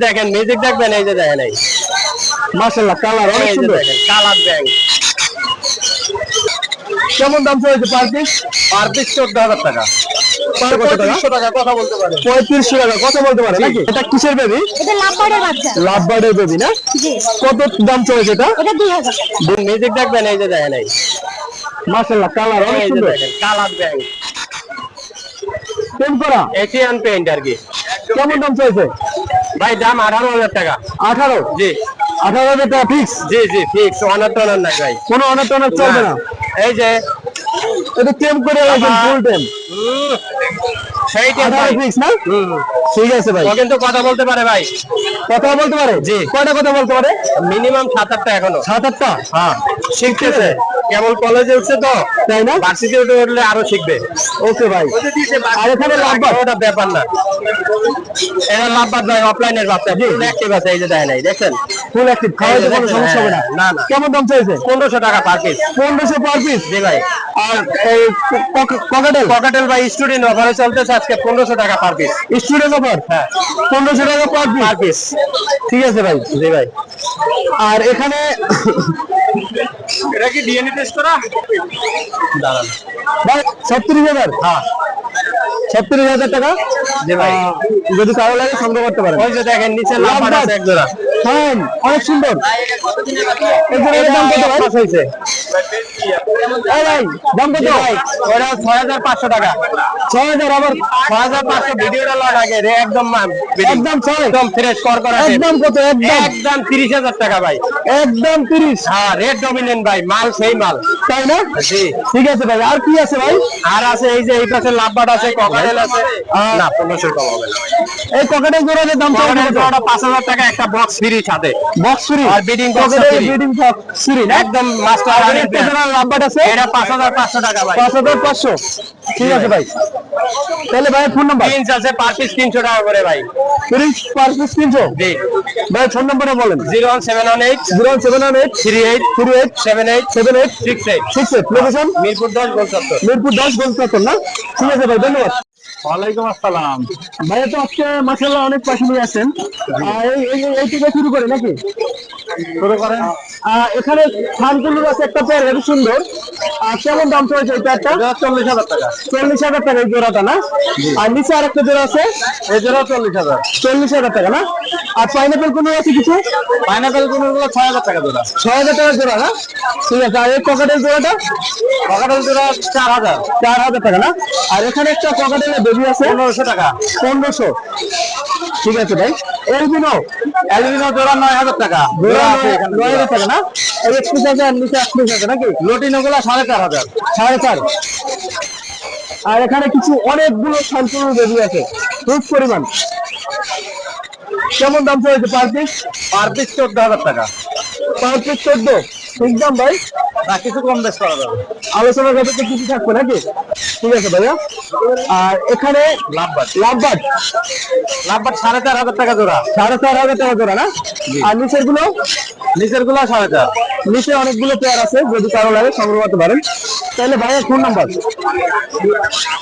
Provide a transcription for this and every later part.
দেখেন মিউজিক দেখবেন, এই যে দেখেন, এই মাশাআল্লাহ কালার অনেক এই যে সুন্দর। দেখেন কালার ব্যাংক। কেমন দাম চলেছে পার পিস? পার পিস 14,000 টাকা। পার কত টাকা? 3500 টাকা কথা বলতে পারে। 3500 টাকা কথা বলতে পারে নাকি? এটা কিসের বেবি? এটা লাভবার্ডের বাচ্চা। লাভবার্ডের বেবি না? জি। কত দাম চলেছে এটা? এটা 2000 টাকা। মিউজিক দেখবেন, এই যে দেখেন, এই মাশাআল্লাহ কালার অনেক এই যে সুন্দর। দেখেন কালার ব্যাংক। পেন করা এশিয়ান পেইন্ট আর কি। কেমন দাম চলেছে? ভাই দাম 18,000 টাকা। 18? জি 18,000 টাকা ফিক্স? জি জি ফিক্স, অনার টনার নাই ভাই। কোনো অনার টনার চলবে না? এই যে এটা টেম করে রাখবেন ফুল টেম। সেই টেম 18 ফিক্স না? ঠিক আছে ভাই। ও কিন্তু কথা বলতে পারে ভাই, কথা বলতে পারে? জি। কয়টা কথা বলতে পারে? মিনিমাম 7-8টা এখনো। 7-8টা? হ্যাঁ শিখতেছে, কেবল কলেজে উঠছে তো, তাই না? ভার্সিটি উঠলে আরো শিখবে। ওকে ভাই। আর এখানে লাভবার্ড? ওটা ব্যাপার না, এটা লাভবাদ ভাই অফলাইনের বাচ্চা, ফুল অ্যাক্টিভ আছে, এই যে দেখেন, এই দেখছেন ফুল অ্যাক্টিভ, খাওয়াইতে কোনো সমস্যা হবে না? না না। কেমন দাম চাইছে? 1500 টাকা পার পিস। 1500 per piece? জি ভাই। আর এই ককাটেল? ককাটেল ভাই স্টুডেন্ট অফারে চলতেছে আজকে 1500 টাকা পার পিস। Student offer? হ্যাঁ 1500 টাকা পার পিস? Per piece. ঠিক আছে ভাই। জি ভাই। আর এখানে এটা কি ডিএনএ টেস্ট করা? দাঁড়ান ভাই 37,000? হ্যাঁ 37,000 টাকা? জি ভাই। যদি কারো লাগে সংগ্রহ করতে পারেন। ওই যে দেখেন নিচে লাভবাদ আছে এক জোড়া। হ্যাঁ অনেক সুন্দর। এই জোড়ার দাম কত ভাই? পাস হইছে। এই ভাই দাম কত? ভাই ওটা 6500 টাকা। 6,000? আবার 6500 ভিডিওটা লয় আগে রে, একদম একদম 6? একদম ফ্রেশ কর করা আছে। একদম কত? একদম একদম 30,000 টাকা ভাই। একদম 30? হ্যাঁ রেড ডমিনেন্ট ভাই, মাল সেই মাল। তাই না? জি। ঠিক আছে ভাই। আর কি আছে ভাই? আর আছে এই যে এই পাশে লাভবাট আছে, ককাটেল আছে। না 1500 কম হবে না। এই ককাটেল জোড়ার দাম কত? ককাটেল জোড়াটা 5000 টাকা, একটা বক্স ফ্রি সাথে। Box free? আর breeding box cockatiel free. Breeding box free না? একদম মাস্টার আর রানিং একটা জোড়া লাভবাট আছে? এটা 5500 টাকা ভাই। 5,500? ঠিক আছে ভাই। তাহলে ভাই ফোন নাম্বার? পিঞ্চ আছে পার পিস 300 টাকা করে ভাই। Prince per piece 300? জি। ভাই ফোন নাম্বারটা বলেন। 01718 078 38 38 78 78 68। 68 লোকেশন মিরপুর 10 গোলচত্বর। মিরপুর 10 গোলচত্বর না? ঠিক আছে ভাই ধন্যবাদ। ওয়ালাইকুম আসসালাম। ভাইয়া তো আজকে মাশাআল্লাহ অনেক পাখি নিয়ে আসেন। এই থেকে শুরু করে নাকি? শুরু করেন। এখানে থানকুলুর আছে একটা পেয়ার, এটা সুন্দর। কেমন দাম চলছে এই পেয়ারটা? 40,000 টাকা। 40,000 টাকা এই জোড়াটা না? আর নিচে আর একটা জোড়া আছে, এই জোড়া 40,000। 40,000 টাকা না? আর পাইনাপেল কোনো আছে কিছু? পাইনাপেল গুলো 6,000 টাকা জোড়া। 6,000 টাকা জোড়া না? ঠিক আছে। আর এই ককাটেল জোড়াটা? ককাটেল জোড়া 4,000। 4,000 টাকা না? আর এখানে একটা ককাটেলের বেবি আছে 1500 টাকা। 1500? ঠিক আছে ভাই। এলবিনো? অ্যালবিনো জোড়া 9,000 টাকা। জোড়া আছে এখানে 9,000 টাকা না? এই এক্সপ্রেস আছে আর নিচে এক্সপ্রেস আছে নাকি? লটিনো গুলো 4,500। 4,500? আর এখানে কিছু অনেকগুলো সম্পূর্ণ বেবি আছে, খুব পরিমাণ। কেমন দাম চলেছে পার পিস? পার পিস 14,000 টাকা। Per piece 14? ঠিক দাম ভাই? না কিছু কম বেশ করা যাবে। আলোচনার কথা তো কিছু থাকবে নাকি? ঠিক আছে ভাইয়া। আর এখানে লাভবাট। লাভবাট? লাভবাট 4,500 টাকা জোড়া। 4,500 টাকা জোড়া না? আর নিচের গুলো? নিচের গুলো 4,500। নিচে অনেকগুলো পেয়ার আছে, যদি কারো লাগে সংগ্রহ করতে পারেন। তাহলে ভাইয়ের phone number?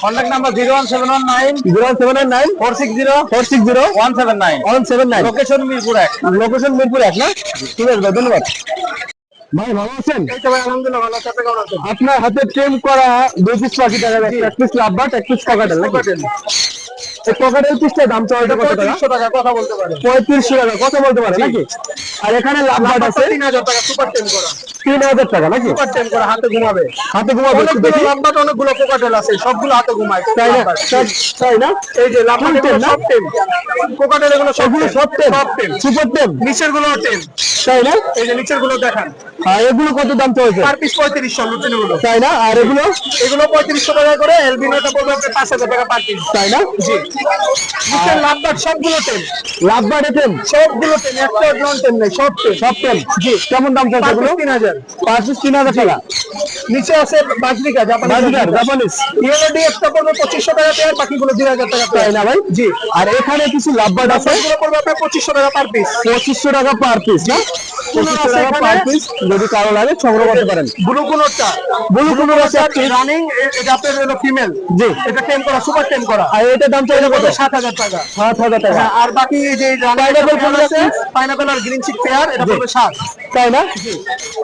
Contact number 01719 079 460 460 179। 179। Location Mirpur 1। Location Mirpur 1 না? ঠিক আছে ভাই ধন্যবাদ। ভাই ভালো আছেন? এই তো ভাই আলহামদুলিল্লাহ ভালো আছি, আপনি কেমন আছেন? আপনার হাতে ট্রেম করা 2 পিস পাখি দেখা যাচ্ছে, 1 পিস লাভবাট 1 পিস ককাটেল নাকি? এই ককাটেল পিসটার দাম চলছে কত টাকা? 3500 টাকা কথা বলতে পারে। 3500 টাকা কথা বলতে পারে নাকি? আর এখানে লাভবাট আছে 3,000 টাকা সুপার টেম করা। 3,000 টাকা নাকি? সুপার টেম করা, হাতে ঘুমাবে। হাতে ঘুমাবে একটু অনেকগুলো দেখি। লাভবাট, অনেকগুলো কোকাটেল আছে, সবগুলো হাতে ঘুমায়। তাই না? তাই না? এই যে লাভবাট Full এগুলো টেম না? সব টেম, কোকাটেল এগুলো সব এগুলো টেম। সব টেম? সব টেম। সুপার টেম? নিচের গুলো টেম। তাই না? এই যে নিচের গুলো দেখান, আর এগুলো কত দাম চলছে? পার পিস 3500 লুটিনো গুলো। তাই না? আর এগুলো? এগুলো 3500 টাকা করে, এলবিনোটা পড়বে আপনার 5,000 টাকা পার পিস। তাই না? জি। নিচের লাভবাট সবগুলো টেম, লাভবাট টেম? সবগুলো টেম, একটা নন টেম নেই, সব টেম। সব টেম? জি। কেমন দাম চলছে পার এগুলো? পিস 3,000। পার পিস 3,000 টাকা? নিচে আছে বাজরিকা, বাজিকার জাপানিজ? ইয়েলো ডিএক্সটা পড়বে 2500 টাকা পেয়ার, বাকিগুলো 2,000 টাকা তাই পেয়ার। না ভাই? জি। আর এখানে কিছু লাভবাট আছে বাকিগুলো পড়বে আপনার 2500 টাকা পার পিস। 2500 টাকা পার পিস না? 2500 টাকা পার পিস, যদি কারো লাগে সংগ্রহ করতে পারেন। ব্লু কোনটা ব্লু কোনো আছে রানিং, এটা আপনার হলো ফিমেল। জি, এটা টেম করা, সুপার টেম করা। আর এটার দাম চাইলে কত? 7000 টাকা। 7000 টাকা। হ্যাঁ, আর বাকি এই যে পাইনাপেল কোন আছে? পাইনাপেল আর গ্রিন চিক পেয়ার, এটা পড়বে 7। তাই না?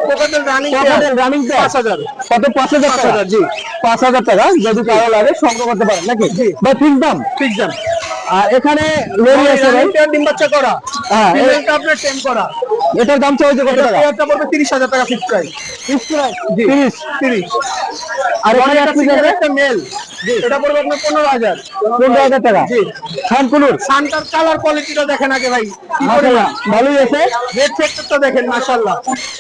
Cockatiel running cockatiel running pair 5000। কত? 5000 টাকা। 5000, জি। 5000 টাকা, যদি কারো লাগে সংগ্রহ করতে পারেন নাকি? বা ফিক্স দাম? ফিক্স দাম। আর এখানে লরি আছে ভাই? রানিং পেয়ার ডিম বাচ্চা করা, হ্যাঁ, ফিমেলটা আপনার টেম করা। এটার দাম চাইছে কত টাকা? পেয়ারটা পড়বে 30000 টাকা ফিক্স প্রাইস। ফিক্স প্রাইস জি 30। 30। আর এখানে এক পিস আছে একটা মেল, এটা পড়বে আপনার 15000। 15000 টাকা। জি। খানকুনুর সানটার কালার কোয়ালিটিটা দেখেন আগে ভাই, কি করে মাশাআল্লাহ ভালোই আছে। রেড ফ্যাক্টরটা দেখেন, মাশাআল্লাহ।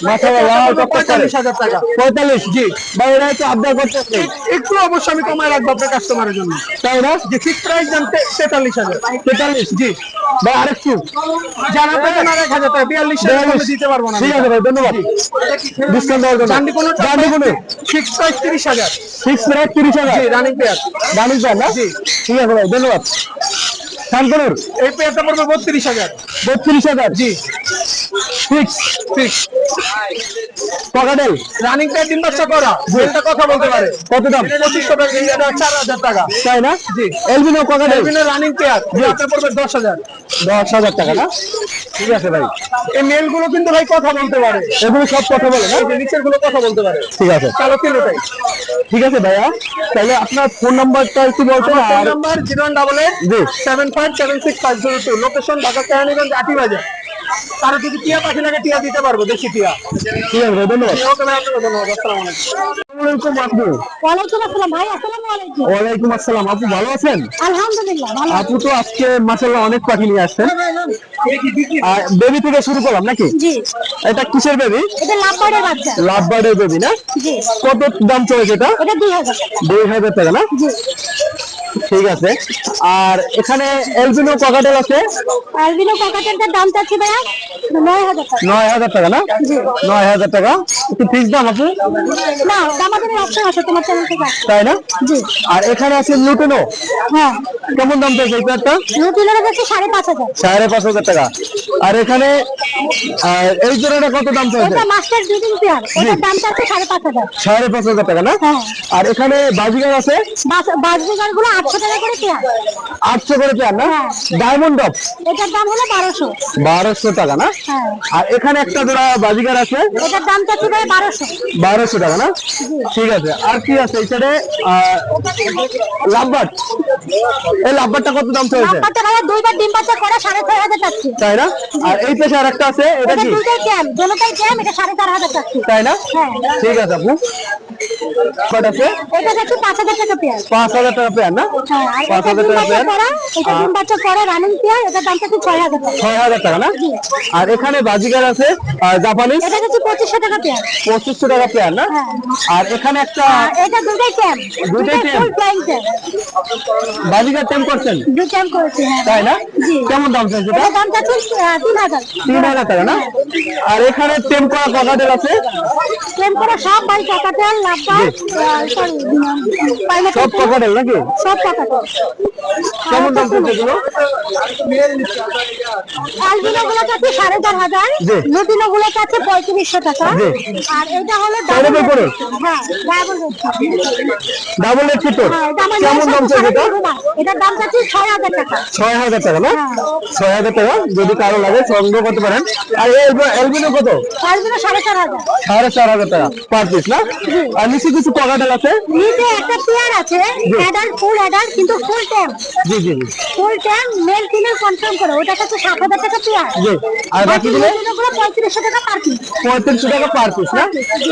মাশাআল্লাহ, এটা পড়বে 45000 টাকা। 45। জি ভাই, এরা একটু আবদার করতেছে, একটু অবশ্য আমি কমায় রাখবো আপনার কাস্টমারের জন্য। তাই না? যে ফিক্স প্রাইস জান 43000। 43। জি। ভাই আরেকটু জান আপনার জন্য আর 1000 টাকা, 42000 আমি দিতে পারবো না। ঠিক আছে ভাই, ধন্যবাদ ডিসকাউন্ট দেওয়ার জন্য। জান্ডি কোনো ফিক্স প্রাইস 30000। Fix price 30,000। জি, রানিং পেয়ার। দামি চান না? জি। ঠিক আছে ভাই, ধন্যবাদ। খানকুনুর এই পেয়ারটা পড়বে 32000। 32,000। জি ফিক্স। ফিক্স। পকাটেল রানিং পেয়ার ডিম বাচ্চা করা, এটা কথা বলতে পারে। কত দাম? 2500 টাকা, এটা 4000 টাকা। তাই না? জি। এলবিনো পকাটেল বিভিন্ন রানিং পেয়ার, এটা পড়বে 10000। 10,000 টাকা না? ঠিক আছে ভাই, এই মেল গুলো কিন্তু ভাই কথা বলতে পারে, এগুলো সব কথা বলে না? এই যে নিচের গুলো কথা বলতে পারে। ঠিক আছে, চলো তিনটাই। ঠিক আছে ভাইয়া, তাহলে আপনার ফোন নাম্বারটা একটু বলতেন। ফোন আর নাম্বার 018 জি 7576502। লোকেশন ঢাকা কেরানীগঞ্জ আটিবাজার। কারো যদি টিয়া পাখি লাগে টিয়া দিতে পারবো, দেশি টিয়া। ঠিক আছে ভাই, ধন্যবাদ। ওকে ভাই, আপনাকে ধন্যবাদ। আসসালামু আলাইকুম। আসসালামু আলাইকুম আপু। ওয়ালাইকুম আসসালাম ভাই, আসসালামু আলাইকুম। ওয়ালাইকুম আসসালাম। আপু ভালো আছেন? আলহামদুলিল্লাহ ভালো। আপু তো আজকে মাশাআল্লাহ অনেক পাখি নিয়ে আসছেন। আর বেবি থেকে শুরু করলাম নাকি? জি, এটা কিসের বেবি? এটা লাভবার্ডের বাচ্চা। লাভ বার্ডের বেবি না? জি, কত দাম চলেছে এটা? এটা 2000 টাকা। 2000 টাকা না? জি, ঠিক আছে। আর এখানে এলবিনো ককাটেল আছে অ্যালবিনো ককাটেলটার দাম চাচ্ছি ভাইয়া 9000 টাকা। 9000 টাকা না? জি। 9000 টাকা একটু ফিক্স দাম আপু, না, আমাদের অপশন আছে তোমার চ্যানেল থেকে আসছে। তাই না? জি, আর এখানে আছে লুটেনো, হ্যাঁ, কেমন দাম চলছে এই একটা? রুটিনের কাছে 5500। 5,500 টাকা। আর এখানে এই জোড়াটা কত দাম চলছে? এটা মাস্টার ব্রিডিং পেয়ার, ওটার দাম চাচ্ছি 5500। 5,500 টাকা না? হ্যাঁ। আর এখানে বাজিগার আছে বাসবিগার গুলো 800 টাকা করে পেয়ার। 800 করে পেয়ার না? হ্যাঁ। ডায়মন্ড ডপ এটার দাম হলো 1200। 1200 টাকা না? হ্যাঁ, আর এখানে একটা জোড়া বাজিগার আছে এটার দাম চাচ্ছি ভাই 1200। 1200 টাকা না? ঠিক আছে। আর কি আছে এই সাইডে? লাভবার্ড, এই লাভবার্ডটা কত দাম চলছে? লাভবার্ডটা ভাইয়া দুইবার ডিম বাচ্চা করে 6500 চাচ্ছি। তাই না? আর এই পেশে আর একটা আছে, এটা এটা কি? দুইটাই ক্যাম, দুটোটাই ক্যাম, এটা 4500 চাচ্ছি। তাই না? হ্যাঁ, ঠিক আছে আপু। কত আছে? এটা চাচ্ছি 5000 টাকা পেয়ার। 5,000 টাকা পেয়ার না? হ্যাঁ, আর এটা 5,000 ডিম টাকা বাচ্চা পেয়ার, করা, এটা ডিম বাচ্চা করা রানিং পেয়ার, এটার দাম চাচ্ছি 6000 টাকা। 6,000 টাকা না? জি। আর এখানে বাজিগার আছে জাপানিজ, এটা চাচ্ছি 2500 টাকা পেয়ার। 2500 টাকা পেয়ার না? হ্যাঁ। আর এখানে একটা আর এটা দুইটাই ক্যাম, দুইটাই দুইটাই ক্যাম? ফুল ফ্লাইং ক্যাম। বাজিগার টেম করছেন, দুই ক্যাম করেছি, হ্যাঁ। তাই না? জি। কেমন দাম চলছে এটা? এটার দাম চাচ্ছি 3000। 3,000 টাকা না? আর এখানে টেম করা ককাটেল আছে, ক্যাম করা সব ভাই ককাটেল, লাভবার্ড, সরি, পাইনাপেল, সব ককাটেল নাকি? সব ককাটেল। কেমন দাম চলছে এগুলো? অ্যালবিনো গুলো চাচ্ছি 4500, জি। লুটিনো গুলো চাচ্ছি 3500 টাকা। জি। আর এটা হলো Double ডাবল করে? হ্যাঁ, ডাবল রেট। ডাবল রেট ছোট, হ্যাঁ, এটা আমার কেমন দাম চলছে এটা? এটার দাম চাচ্ছি 6000 টাকা। 6,000 টাকা না? হ্যাঁ। 6,000 টাকা, যদি কারো লাগে সংগ্রহ করতে পারেন। আর এই এলবিনো কত? অ্যালবিনো 4500। 4,500 টাকা পার পিস না? আর নিচে কিছু ককাটেল আছে? নিচে একটা পেয়ার আছে, অ্যাডাল্ট, ফুল অ্যাডাল্ট, কিন্তু ফুল টাইম, জি জি জি full time male female confirm করে, ওটা হচ্ছে 7000 টাকা পেয়ার। জি। আর বাকিগুলো? বাকিগুলো 3500 টাকা পার পিস। 3500 টাকা পার পিস না?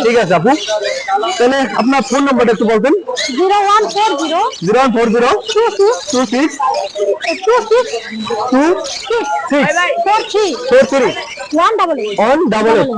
ঠিক আছে আপু, তাহলে আপনার ফোন নাম্বারটা একটু বলবেন। 0140 0140 26 26 26 26 43 43 188। 188